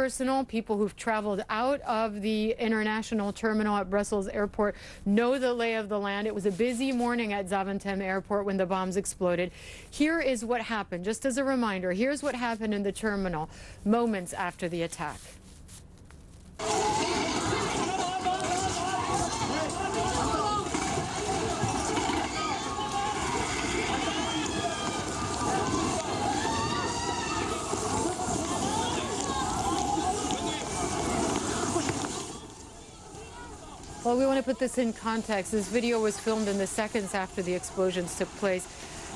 Personal people who've traveled out of the international terminal at Brussels Airport know the lay of the land. It was a busy morning at Zaventem Airport when the bombs exploded. Here is what happened. Just as a reminder, here's what happened in the terminal moments after the attack. Well, we want to put this in context. This video was filmed in the seconds after the explosions took place,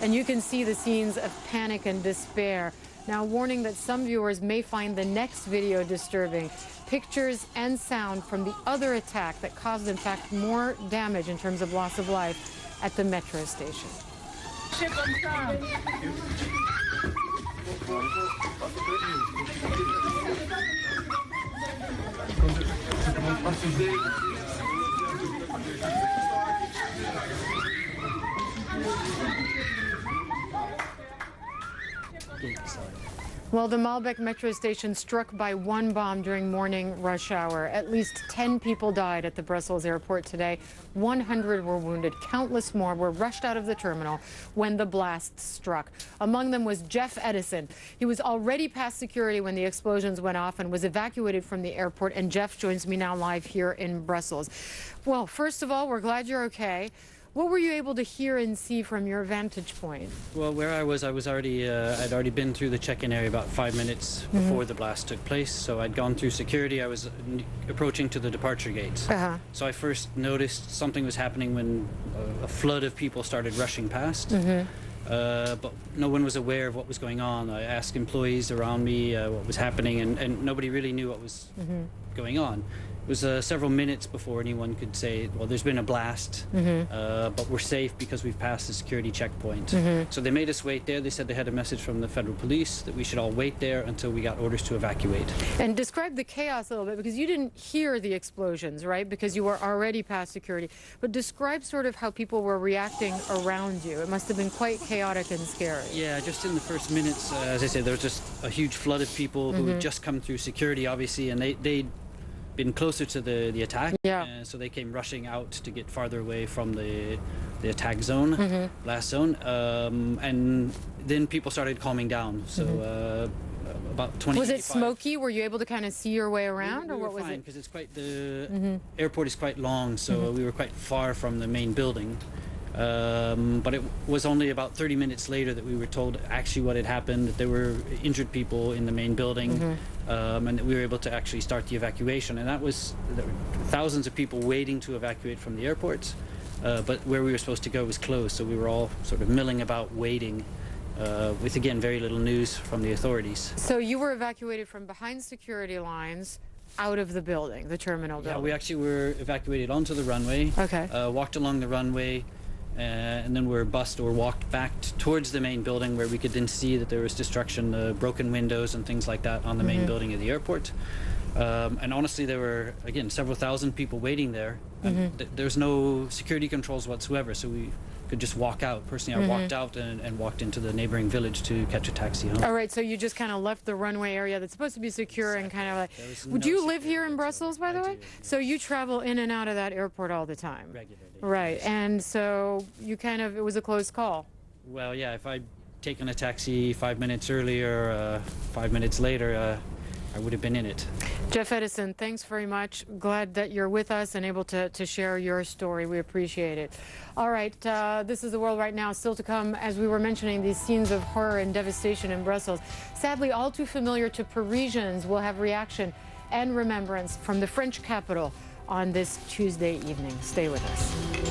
and you can see the scenes of panic and despair. Now, warning that some viewers may find the next video disturbing. Pictures and sound from the other attack that caused, in fact, more damage in terms of loss of life at the metro station. Well, the Malbec metro station struck by one bomb during morning rush hour. At least 10 people died at the Brussels airport today. 100 were wounded. Countless more were rushed out of the terminal when the blast struck. Among them was Jeff Edison. He was already past security when the explosions went off and was evacuated from the airport. And Jeff joins me now live here in Brussels. Well, first of all, we're glad you're okay. What were you able to hear and see from your vantage point? Well, where I was already, I'd already been through the check-in area about 5 minutes before the blast took place. So I'd gone through security. I was approaching to the departure gates. So I first noticed something was happening when a flood of people started rushing past. But no one was aware of what was going on. I asked employees around me what was happening, and nobody really knew what was going on. It was several minutes before anyone could say, well, there's been a blast, but we're safe because we've passed the security checkpoint. So they made us wait there. They said they had a message from the federal police that we should all wait there until we got orders to evacuate. And describe the chaos a little bit, because you didn't hear the explosions, right? Because you were already past security. But describe sort of how people were reacting around you. It must have been quite chaotic and scary. Yeah, just in the first minutes, as I said, there was just a huge flood of people who had just come through security, obviously, and they'd been closer to the attack, so they came rushing out to get farther away from the attack zone, blast zone, and then people started calming down. So about 20. Was it smoky? Were you able to kind of see your way around, or what was it? Because it's quite the airport is quite long, so we were quite far from the main building. But it was only about 30 minutes later that we were told actually what had happened, that there were injured people in the main building, and that we were able to actually start the evacuation. And there were thousands of people waiting to evacuate from the airport, but where we were supposed to go was closed, so we were all sort of milling about waiting, with, again, very little news from the authorities. So you were evacuated from behind security lines out of the building, the terminal building? Yeah, we actually were evacuated onto the runway, walked along the runway, and then we're bused or walked back towards the main building, where we could then see that there was destruction, broken windows and things like that on the main building of the airport. And honestly, there were, again, several thousand people waiting there. And there's no security controls whatsoever, so we could just walk out. Personally, I walked out and walked into the neighboring village to catch a taxi home. All right, so you just kind of left the runway area that's supposed to be secure and kind of like... Would you live here in Brussels, by the way? So you travel in and out of that airport all the time? Regularly. Right, and so you kind of, it was a close call. Well, yeah, if I'd taken a taxi 5 minutes earlier, 5 minutes later, I would have been in it. Jeff Edison, thanks very much. Glad that you're with us and able to share your story. We appreciate it. All right, this is the world right now. Still to come, as we were mentioning, these scenes of horror and devastation in Brussels. Sadly, all too familiar to Parisians, will have reaction and remembrance from the French capital on this Tuesday evening. Stay with us.